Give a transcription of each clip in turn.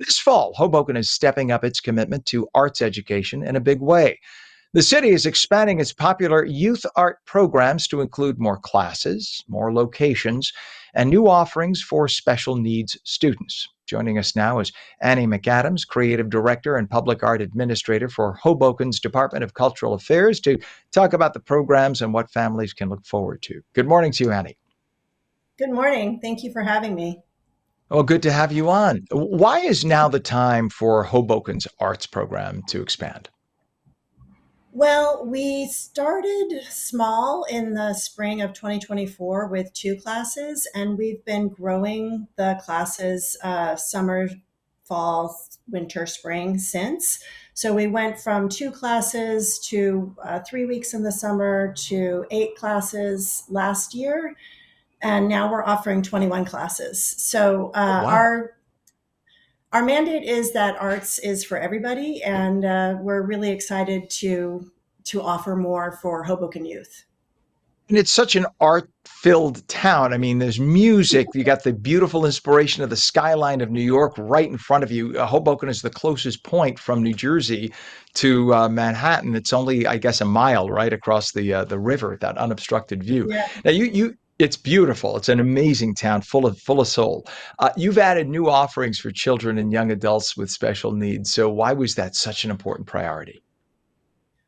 This fall, Hoboken is stepping up its commitment to arts education in a big way. The city is expanding its popular youth art programs to include more classes, more locations, and new offerings for special needs students. Joining us now is Annie McAdams, Creative Director and Public Art Administrator for Hoboken's Department of Cultural Affairs, to talk about the programs and what families can look forward to. Good morning to you, Annie. Good morning. Thank you for having me. Well, good to have you on. Why is now the time for Hoboken's arts program to expand? Well, we started small in the spring of 2024 with two classes, and we've been growing the classes summer, fall, winter, spring since. So we went from two classes to 3 weeks in the summer to eight classes last year, and now we're offering 21 classes. So Oh, wow. our mandate is that arts is for everybody, and we're really excited to offer more for Hoboken youth. And it's such an art filled town. I mean, there's music. You got the beautiful inspiration of the skyline of New York right in front of you. Hoboken is the closest point from New Jersey to Manhattan. It's only, I guess, a mile right across the river, that unobstructed view. Yeah. Now, it's beautiful. It's an amazing town, full of soul. You've added new offerings for children and young adults with special needs. So, why was that such an important priority?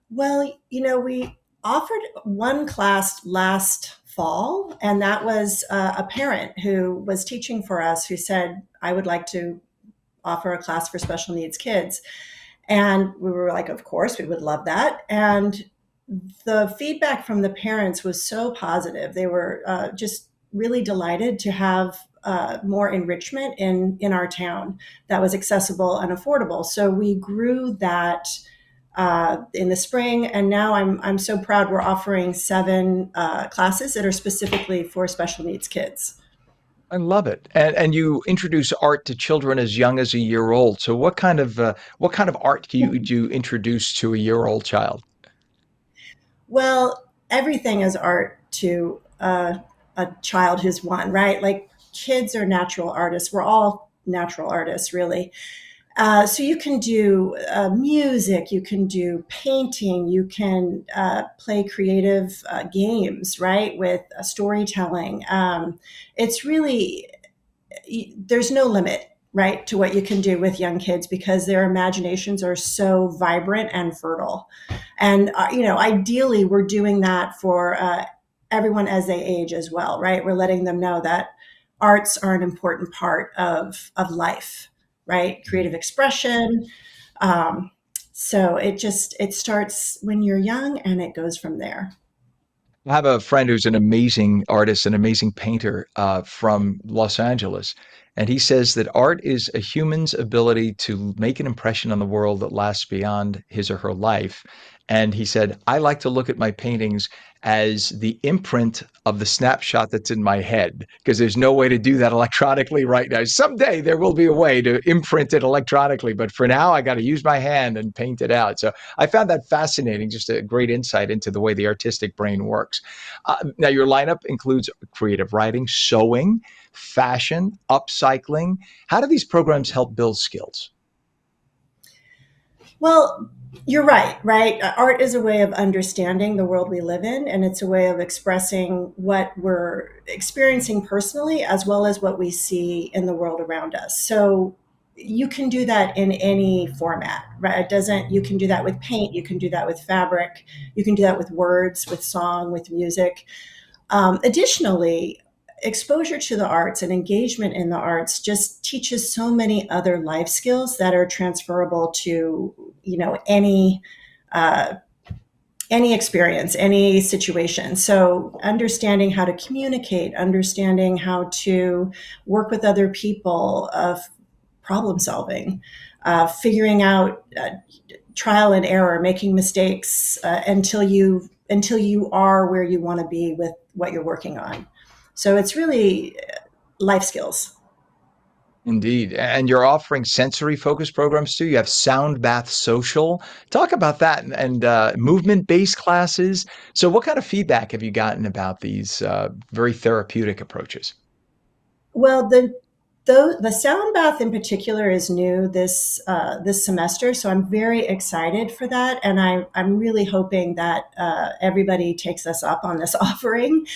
Well, we offered one class last fall, and that was a parent who was teaching for us who said, I would like to offer a class for special needs kids. And we were like, of course, we would love that. And the feedback from the parents was so positive. They were just really delighted to have more enrichment in our town that was accessible and affordable. So we grew that in the spring, and now I'm so proud we're offering seven classes that are specifically for special needs kids. I love it. And you introduce art to children as young as a year old. So what kind of art do you introduce to a year-old child? Well, everything is art to a child who's one, right? Like kids are natural artists. We're all natural artists, really. So you can do music, you can do painting, you can play creative games, right, with storytelling. It's really, there's no limit, right, to what you can do with young kids because their imaginations are so vibrant and fertile. And, ideally, we're doing that for everyone as they age as well, right? We're letting them know that arts are an important part of life, right? Creative expression. Um, so it starts when you're young and it goes from there. I have a friend who's an amazing artist, an amazing painter from Los Angeles. And he says that art is a human's ability to make an impression on the world that lasts beyond his or her life. And he said, I like to look at my paintings as the imprint of the snapshot that's in my head, because there's no way to do that electronically right now. Someday there will be a way to imprint it electronically, but for now I got to use my hand and paint it out. So I found that fascinating, just a great insight into the way the artistic brain works. Now, your lineup includes creative writing, sewing, fashion, upcycling. How do these programs help build skills? Well, you're right, right? Art is a way of understanding the world we live in, and it's a way of expressing what we're experiencing personally as well as what we see in the world around us. So you can do that in any format, right? It doesn't, you can do that with paint, you can do that with fabric, you can do that with words, with song, with music. Additionally, exposure to the arts and engagement in the arts just teaches so many other life skills that are transferable to uh, any experience, any situation. So understanding how to communicate, understanding how to work with other people, problem solving, figuring out trial and error, making mistakes until you are where you want to be with what you're working on. So it's really life skills. Indeed. And you're offering sensory focused programs too. You have Sound Bath Social. Talk about that and movement based classes. So, what kind of feedback have you gotten about these very therapeutic approaches? Well, the Though the sound bath in particular is new this semester, so I'm very excited for that, and I'm really hoping that everybody takes us up on this offering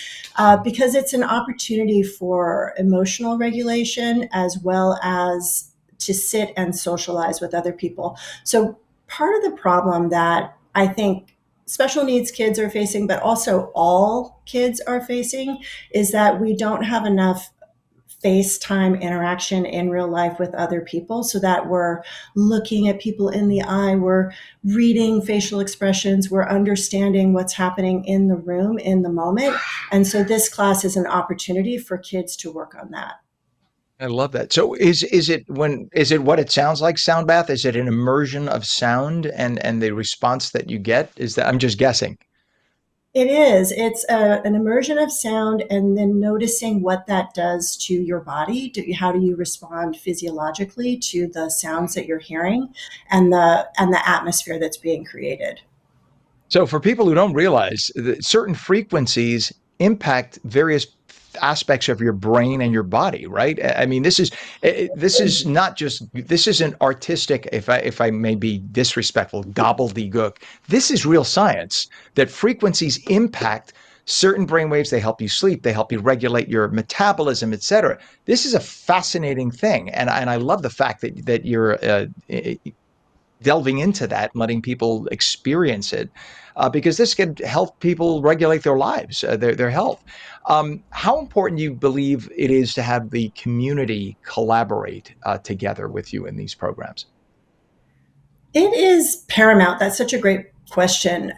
because it's an opportunity for emotional regulation as well as to sit and socialize with other people. So part of the problem that I think special needs kids are facing, but also all kids are facing, is that we don't have enough FaceTime interaction in real life with other people so that we're looking at people in the eye, we're reading facial expressions, we're understanding what's happening in the room in the moment. And so this class is an opportunity for kids to work on that. I love that. So is it what it sounds like, sound bath? Is it an immersion of sound and the response that you get? Is that I'm just guessing. It is. It's an immersion of sound and then noticing what that does to your body. How do you respond physiologically to the sounds that you're hearing and the atmosphere that's being created? So for people who don't realize that certain frequencies impact various aspects of your brain and your body, right? I mean, this is not just this isn't artistic, if I may be disrespectful, gobbledygook. This is real science that frequencies impact certain brain waves. They help you sleep, they help you regulate your metabolism, etc. This is a fascinating thing, and I love the fact that you're delving into that and letting people experience it because this could help people regulate their lives, their health. How important do you believe it is to have the community collaborate together with you in these programs? It is paramount. That's such a great question.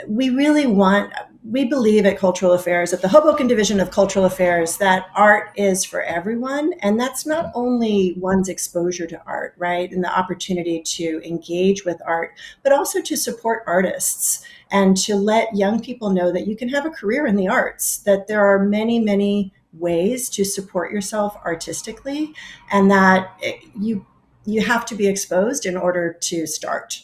We really want, we believe at Cultural Affairs, at the Hoboken Division of Cultural Affairs, that art is for everyone. And that's not only one's exposure to art, right? And the opportunity to engage with art, but also to support artists and to let young people know that you can have a career in the arts, that there are many, many ways to support yourself artistically, and that you have to be exposed in order to start.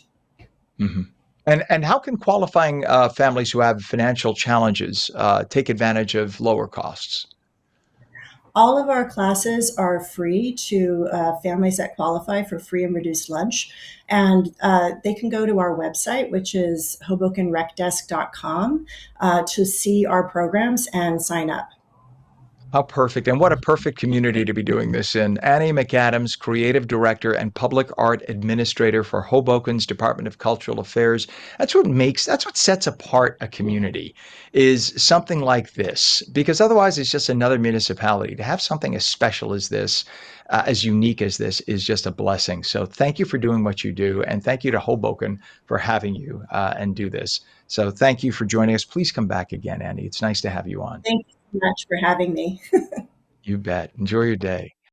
Hmm. And how can qualifying families who have financial challenges take advantage of lower costs? All of our classes are free to families that qualify for free and reduced lunch. And they can go to our website, which is hobokenrecdesk.com, to see our programs and sign up. How perfect. And what a perfect community to be doing this in. Annie McAdams, Creative Director and Public Art Administrator for Hoboken's Department of Cultural Affairs. That's what sets apart a community is something like this, because otherwise it's just another municipality. To have something as special as this, as unique as this, is just a blessing. So thank you for doing what you do. And thank you to Hoboken for having you and do this. So thank you for joining us. Please come back again, Annie. It's nice to have you on. Thank you so much for having me. You bet. Enjoy your day.